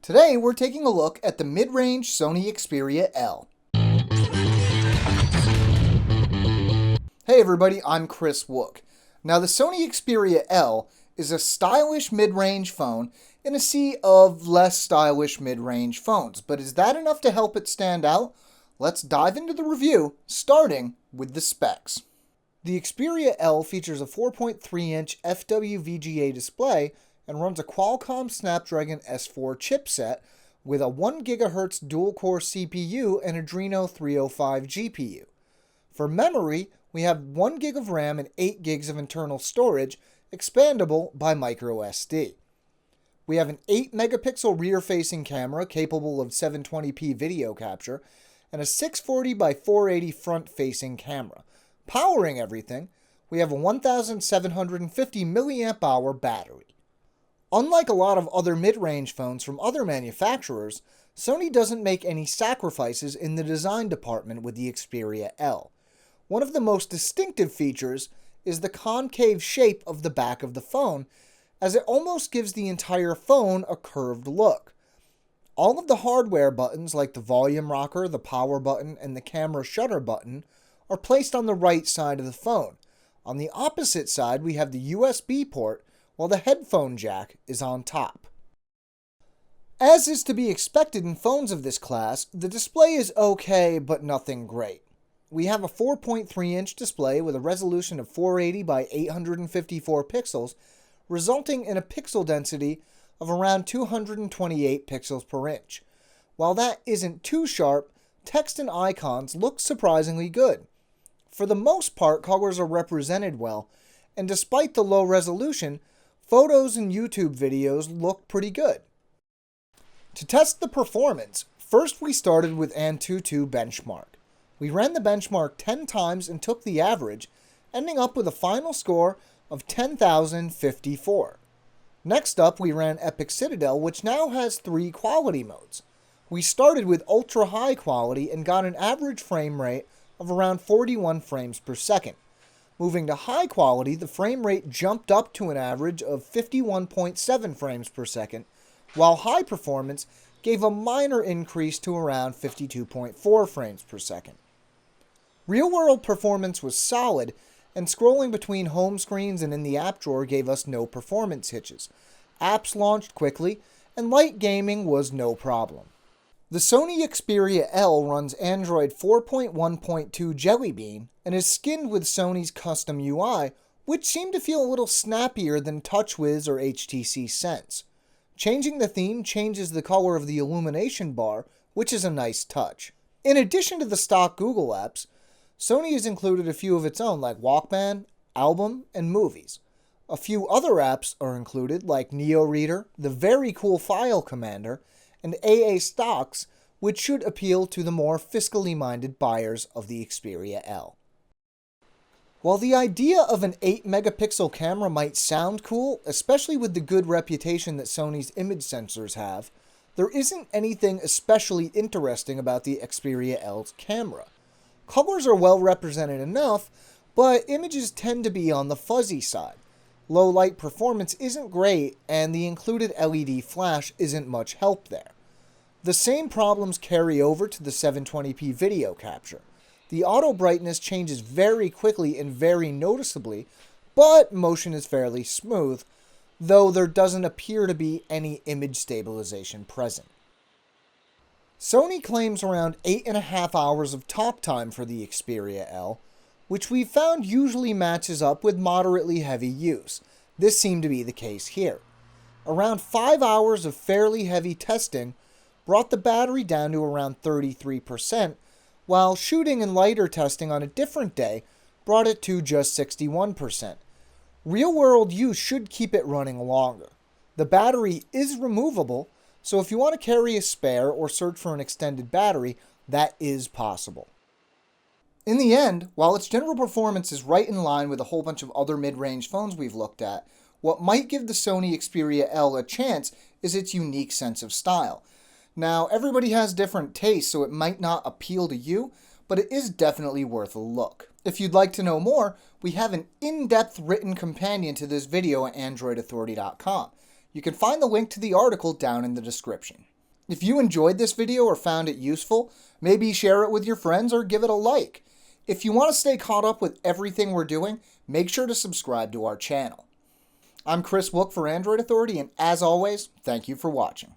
Today we're taking a look at the mid-range Sony Xperia L. Hey everybody, I'm Kris. Now the Sony Xperia L is a stylish mid-range phone in a sea of less stylish mid-range phones, but is that enough to help it stand out? Let's dive into the review, starting with the specs. The Xperia L features a 4.3-inch FWVGA display and runs a Qualcomm Snapdragon S4 chipset with a 1 GHz dual-core CPU and Adreno 305 GPU. For memory, we have 1 GB of RAM and 8 GB of internal storage, expandable by microSD. We have an 8-megapixel rear-facing camera capable of 720p video capture, and a 640 by 480 front-facing camera. Powering everything, we have a 1,750 mAh battery. Unlike a lot of other mid-range phones from other manufacturers, Sony doesn't make any sacrifices in the design department with the Xperia L. One of the most distinctive features is the concave shape of the back of the phone, as it almost gives the entire phone a curved look. All of the hardware buttons, like the volume rocker, the power button, and the camera shutter button, are placed on the right side of the phone. On the opposite side, we have the USB port, while the headphone jack is on top. As is to be expected in phones of this class, the display is okay, but nothing great. We have a 4.3-inch display with a resolution of 480 by 854 pixels, resulting in a pixel density of around 228 pixels per inch. While that isn't too sharp, text and icons look surprisingly good. For the most part, colors are represented well, and despite the low resolution, photos and YouTube videos look pretty good. To test the performance, first we started with Antutu benchmark. We ran the benchmark 10 times and took the average, ending up with a final score of 10,054. Next up, we ran Epic Citadel, which now has 3 quality modes. We started with ultra high quality and got an average frame rate of around 41 frames per second. Moving to high quality, the frame rate jumped up to an average of 51.7 frames per second, while high performance gave a minor increase to around 52.4 frames per second. Real-world performance was solid, and scrolling between home screens and in the app drawer gave us no performance hitches. Apps launched quickly, and light gaming was no problem. The Sony Xperia L runs Android 4.1.2 Jelly Bean and is skinned with Sony's custom UI, which seemed to feel a little snappier than TouchWiz or HTC Sense. Changing the theme changes the color of the illumination bar, which is a nice touch. In addition to the stock Google apps, Sony has included a few of its own like Walkman, Album, and Movies. A few other apps are included like Neo Reader, the very cool File Commander, and AA Stocks, which should appeal to the more fiscally minded buyers of the Xperia L. While the idea of an 8-megapixel camera might sound cool, especially with the good reputation that Sony's image sensors have, there isn't anything especially interesting about the Xperia L's camera. Colors are well represented enough, but images tend to be on the fuzzy side. Low light performance isn't great, and the included LED flash isn't much help there. The same problems carry over to the 720p video capture. The auto brightness changes very quickly and very noticeably, but motion is fairly smooth, though there doesn't appear to be any image stabilization present. Sony claims around 8.5 hours of talk time for the Xperia L, which we've found usually matches up with moderately heavy use. This seemed to be the case here. Around 5 hours of fairly heavy testing brought the battery down to around 33%, while shooting and lighter testing on a different day brought it to just 61%. Real-world use should keep it running longer. The battery is removable, so if you want to carry a spare or search for an extended battery, that is possible. In the end, while its general performance is right in line with a whole bunch of other mid-range phones we've looked at, what might give the Sony Xperia L a chance is its unique sense of style. Now, everybody has different tastes, so it might not appeal to you, but it is definitely worth a look. If you'd like to know more, we have an in-depth written companion to this video at AndroidAuthority.com. You can find the link to the article down in the description. If you enjoyed this video or found it useful, maybe share it with your friends or give it a like. If you want to stay caught up with everything we're doing, make sure to subscribe to our channel. I'm Kris Wook for Android Authority, and as always, thank you for watching.